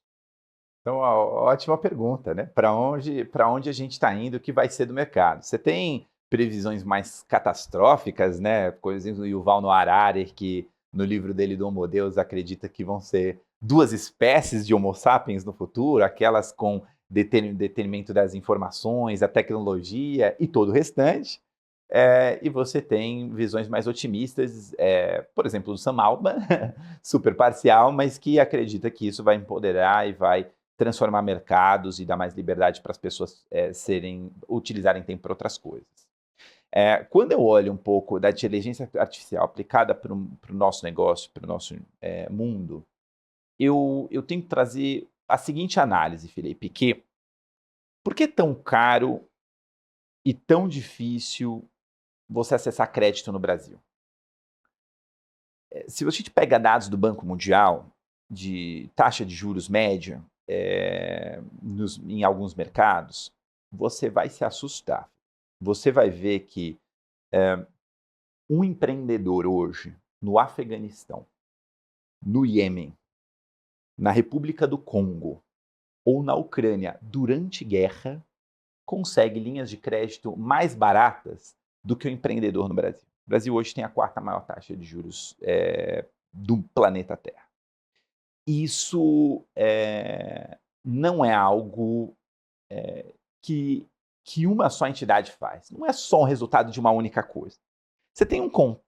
Então, ótima pergunta, né? Para onde a gente está indo, o que vai ser do mercado? Você tem previsões mais catastróficas, né? Por exemplo, o Yuval Noah Harari, que no livro dele do Homo Deus acredita que vão ser 2 espécies de Homo sapiens no futuro, aquelas com detrimento das informações, a tecnologia e todo o restante. E você tem visões mais otimistas, por exemplo, do Sam Altman, super parcial, mas que acredita que isso vai empoderar e vai transformar mercados e dar mais liberdade para as pessoas utilizarem tempo para outras coisas. Quando eu olho um pouco da inteligência artificial aplicada para o nosso negócio, para o nosso mundo, eu tenho que trazer a seguinte análise, Felipe, que por que é tão caro e tão difícil você acessar crédito no Brasil? Se você pega dados do Banco Mundial de taxa de juros média em alguns mercados, você vai se assustar. Você vai ver que um empreendedor hoje no Afeganistão, no Iêmen, na República do Congo ou na Ucrânia durante guerra consegue linhas de crédito mais baratas do que o empreendedor no Brasil. O Brasil hoje tem a 4ª maior taxa de juros do planeta Terra. Isso não é algo que uma só entidade faz. Não é só um resultado de uma única coisa. Você tem um contexto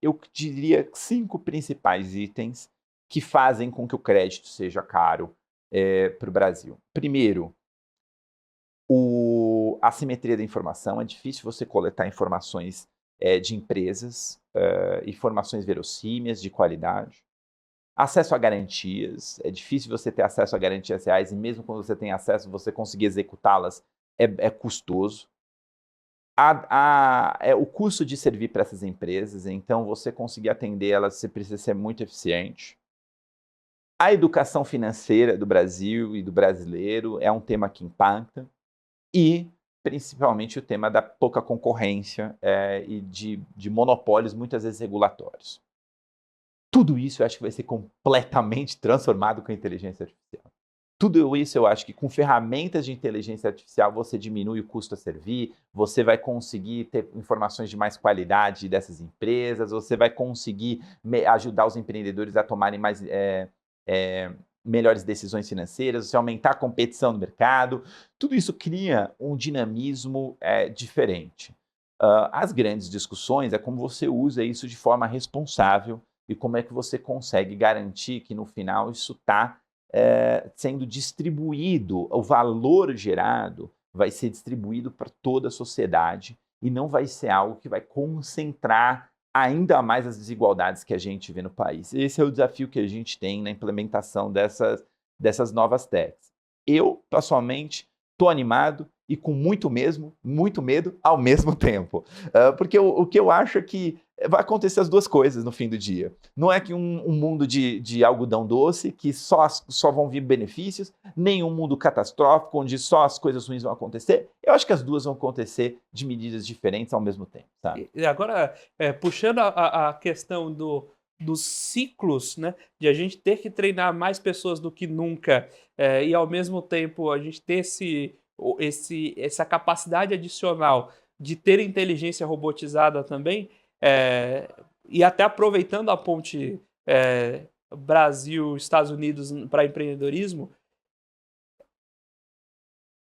eu diria, 5 principais itens que fazem com que o crédito seja caro para o Brasil. Primeiro, a assimetria da informação. É difícil você coletar informações de empresas, informações verossímeis, de qualidade. Acesso a garantias. É difícil você ter acesso a garantias reais e mesmo quando você tem acesso, você conseguir executá-las é custoso. O custo de servir para essas empresas, então você conseguir atendê-las, você precisa ser muito eficiente. A educação financeira do Brasil e do brasileiro é um tema que impacta. E, principalmente, o tema da pouca concorrência e de monopólios, muitas vezes regulatórios. Tudo isso eu acho que vai ser completamente transformado com a inteligência artificial. Tudo isso eu acho que com ferramentas de inteligência artificial você diminui o custo a servir, você vai conseguir ter informações de mais qualidade dessas empresas, você vai conseguir ajudar os empreendedores a tomarem melhores decisões financeiras, você aumentar a competição no mercado. Tudo isso cria um dinamismo diferente. As grandes discussões é como você usa isso de forma responsável e como é que você consegue garantir que no final isso está sendo distribuído, o valor gerado vai ser distribuído para toda a sociedade e não vai ser algo que vai concentrar ainda mais as desigualdades que a gente vê no país. Esse é o desafio que a gente tem na implementação dessas novas techs. Eu, pessoalmente, estou animado e com muito medo ao mesmo tempo. Porque o que eu acho é que vai acontecer as duas coisas no fim do dia. Não é que um mundo de algodão doce, que só vão vir benefícios, nem um mundo catastrófico, onde só as coisas ruins vão acontecer. Eu acho que as duas vão acontecer de medidas diferentes ao mesmo tempo, sabe?
E agora, puxando a questão dos ciclos, né, de a gente ter que treinar mais pessoas do que nunca, e ao mesmo tempo a gente ter essa capacidade adicional de ter inteligência robotizada também, e até aproveitando a ponte Brasil-Estados Unidos para empreendedorismo,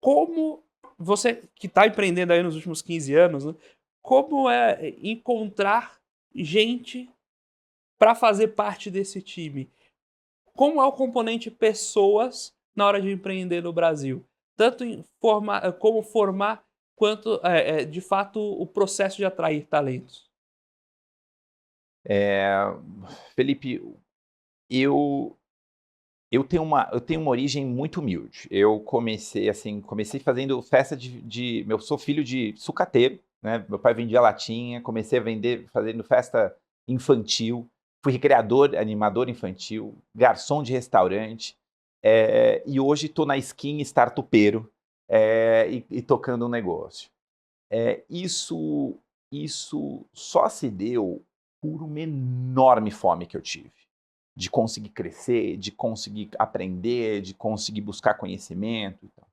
como você que está empreendendo aí nos últimos 15 anos, né, como é encontrar gente para fazer parte desse time? Como é o componente pessoas na hora de empreender no Brasil? Tanto em como formar, quanto, de fato, o processo de atrair talentos.
É, Felipe, eu, eu tenho uma origem muito humilde. Eu comecei fazendo festa eu sou filho de sucateiro, né? Meu pai vendia latinha, comecei a vender, fazendo festa infantil, fui recreador, animador infantil, garçom de restaurante, e hoje estou na skin startupeiro, e tocando um negócio. É, isso só se deu por uma enorme fome que eu tive de conseguir crescer, de conseguir aprender, de conseguir buscar conhecimento e tal.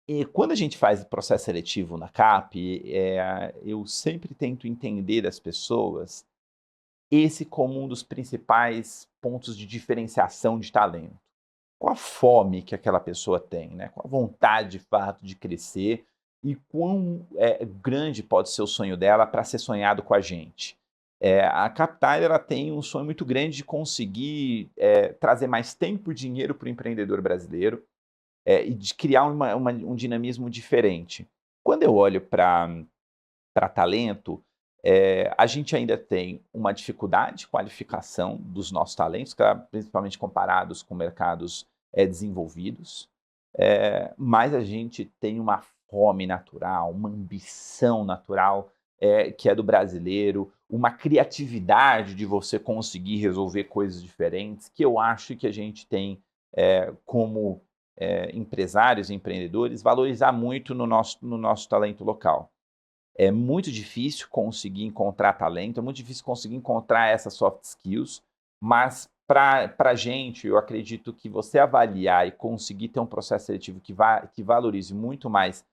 E quando a gente faz o processo seletivo na CAP, eu sempre tento entender das pessoas esse como um dos principais pontos de diferenciação de talento. Qual a fome que aquela pessoa tem, né? Qual a vontade, de fato, de crescer e quão grande pode ser o sonho dela para ser sonhado com a gente. A Capital ela tem um sonho muito grande de conseguir trazer mais tempo e dinheiro para o empreendedor brasileiro, e de criar um dinamismo diferente. Quando eu olho para talento, a gente ainda tem uma dificuldade de qualificação dos nossos talentos, principalmente comparados com mercados desenvolvidos, mas a gente tem uma fome natural, uma ambição natural que é do brasileiro, uma criatividade de você conseguir resolver coisas diferentes, que eu acho que a gente tem como empresários e empreendedores, valorizar muito no nosso talento local. É muito difícil conseguir encontrar talento, é muito difícil conseguir encontrar essas soft skills, mas para a gente, eu acredito que você avaliar e conseguir ter um processo seletivo que valorize muito mais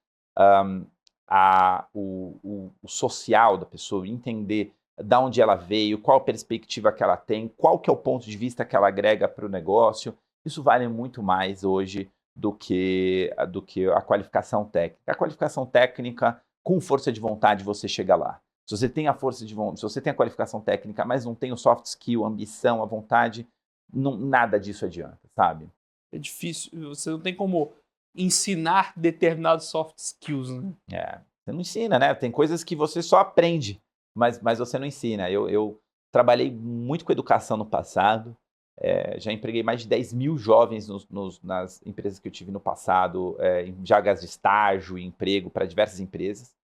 o social da pessoa, entender da onde ela veio, qual a perspectiva que ela tem, qual que é o ponto de vista que ela agrega para o negócio, isso vale muito mais hoje do que a qualificação técnica. A qualificação técnica, com força de vontade, você chega lá. Se você tem a força de vontade, se você tem a qualificação técnica, mas não tem o soft skill, a ambição, a vontade, nada disso adianta, sabe?
É difícil, você não tem como ensinar determinados soft skills, né?
Você não ensina, né? Tem coisas que você só aprende, mas você não ensina. Eu trabalhei muito com educação no passado, já empreguei mais de 10 mil jovens nas empresas que eu tive no passado, em vagas de estágio e emprego para diversas empresas.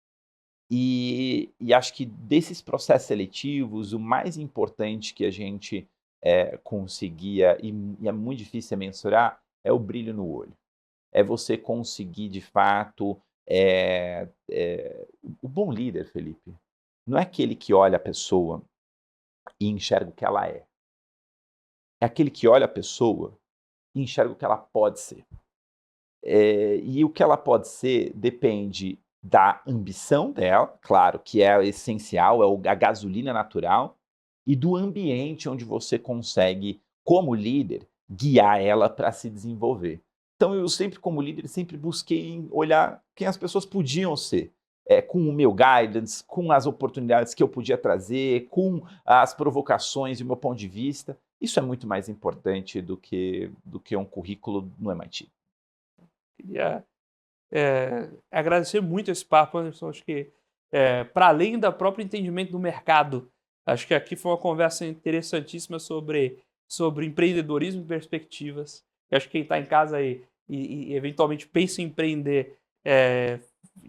E acho que desses processos seletivos, o mais importante que a gente conseguia, e é muito difícil mensurar, é o brilho no olho. É você conseguir, de fato, o bom líder, Felipe, não é aquele que olha a pessoa e enxerga o que ela é. É aquele que olha a pessoa e enxerga o que ela pode ser. E o que ela pode ser depende da ambição dela, claro, que é essencial, a gasolina natural, e do ambiente onde você consegue, como líder, guiar ela para se desenvolver. Então eu sempre, como líder, sempre busquei olhar quem as pessoas podiam ser, com o meu guidance, com as oportunidades que eu podia trazer, com as provocações e o meu ponto de vista. Isso é muito mais importante do que um currículo no MIT.
Queria agradecer muito esse papo, Anderson. Acho que, para além do próprio entendimento do mercado, acho que aqui foi uma conversa interessantíssima sobre empreendedorismo e perspectivas. Eu acho que quem está em casa aí e eventualmente pensa em empreender, é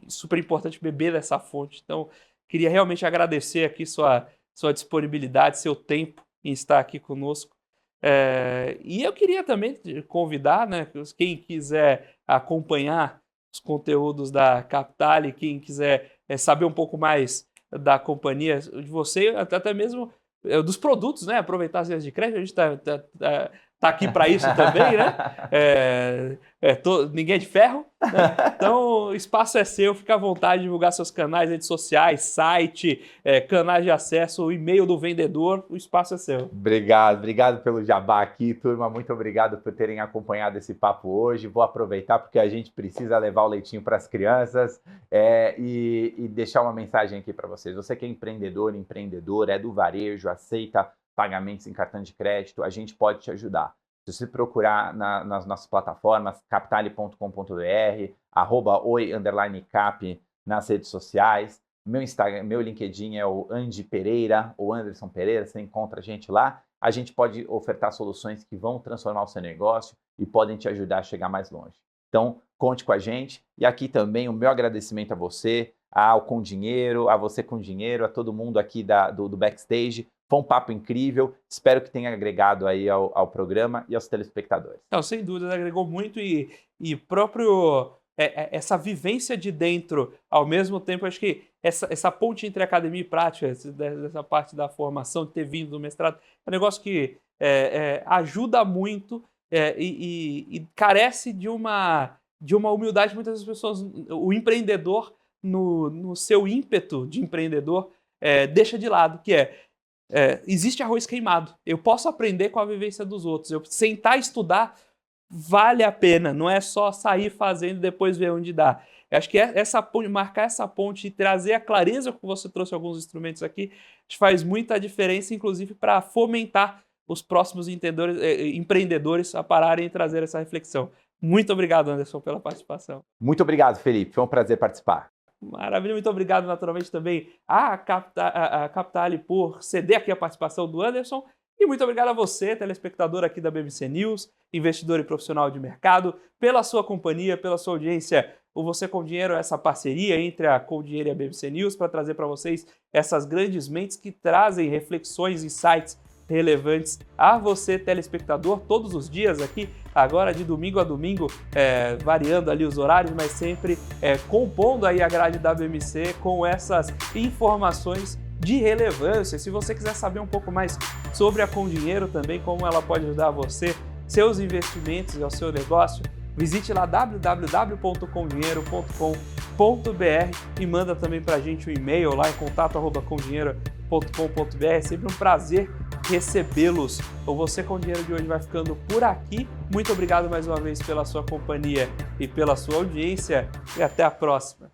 super importante beber dessa fonte. Então, Queria realmente agradecer aqui sua disponibilidade, seu tempo em estar aqui conosco. E eu queria também convidar, né, quem quiser acompanhar os conteúdos da Captale, quem quiser saber um pouco mais da companhia, de você, até mesmo dos produtos, né? Aproveitar as linhas de crédito, a gente tá aqui para isso também, né? Ninguém é de ferro, né? Então o espaço é seu, fica à vontade de divulgar seus canais, redes sociais, site, canais de acesso, o e-mail do vendedor, o espaço é seu.
Obrigado pelo jabá aqui, turma, muito obrigado por terem acompanhado esse papo hoje. Vou aproveitar porque a gente precisa levar o leitinho para as crianças e deixar uma mensagem aqui para vocês. Você que é empreendedor, é do varejo, aceita pagamentos em cartão de crédito, a gente pode te ajudar. Se você procurar nas nossas plataformas, captale.com.br, @oi_cap nas redes sociais, meu Instagram, meu LinkedIn é o Andy Pereira ou Anderson Pereira, você encontra a gente lá. A gente pode ofertar soluções que vão transformar o seu negócio e podem te ajudar a chegar mais longe. Então, conte com a gente. E aqui também o meu agradecimento a você, ao Com Dinheiro, a você Com Dinheiro, a todo mundo aqui do Backstage. Foi um papo incrível, espero que tenha agregado aí ao programa e aos telespectadores.
Não, sem dúvida, agregou muito e próprio essa vivência de dentro, ao mesmo tempo, acho que essa ponte entre academia e prática, dessa parte da formação, de ter vindo do mestrado, é um negócio que ajuda muito e carece de uma humildade. Muitas das pessoas, o empreendedor, no seu ímpeto de empreendedor, deixa de lado, que existe arroz queimado. Eu posso aprender com a vivência dos outros. Eu sentar e estudar vale a pena. Não é só sair fazendo e depois ver onde dá. Eu acho que marcar essa ponte e trazer a clareza que você trouxe alguns instrumentos aqui faz muita diferença, inclusive para fomentar os próximos empreendedores a pararem e trazer essa reflexão. Muito obrigado, Anderson, pela participação.
Muito obrigado, Felipe. Foi um prazer participar.
Maravilha, muito obrigado naturalmente também a Captale por ceder aqui a participação do Anderson e muito obrigado a você, telespectador aqui da BBC News, investidor e profissional de mercado, pela sua companhia, pela sua audiência. O Você Com Dinheiro é essa parceria entre a Com Dinheiro e a BBC News para trazer para vocês essas grandes mentes que trazem reflexões, insights relevantes a você, telespectador, todos os dias aqui, agora de domingo a domingo, variando ali os horários, mas sempre compondo aí a grade da BMC com essas informações de relevância. Se você quiser saber um pouco mais sobre a Com Dinheiro também, como ela pode ajudar você, seus investimentos e ao seu negócio, visite lá www.comdinheiro.com.br e manda também para a gente um e-mail lá em contato@comdinheiro.com.br. É sempre um prazer recebê-los. O Você Com Dinheiro de hoje vai ficando por aqui. Muito obrigado mais uma vez pela sua companhia e pela sua audiência e até a próxima.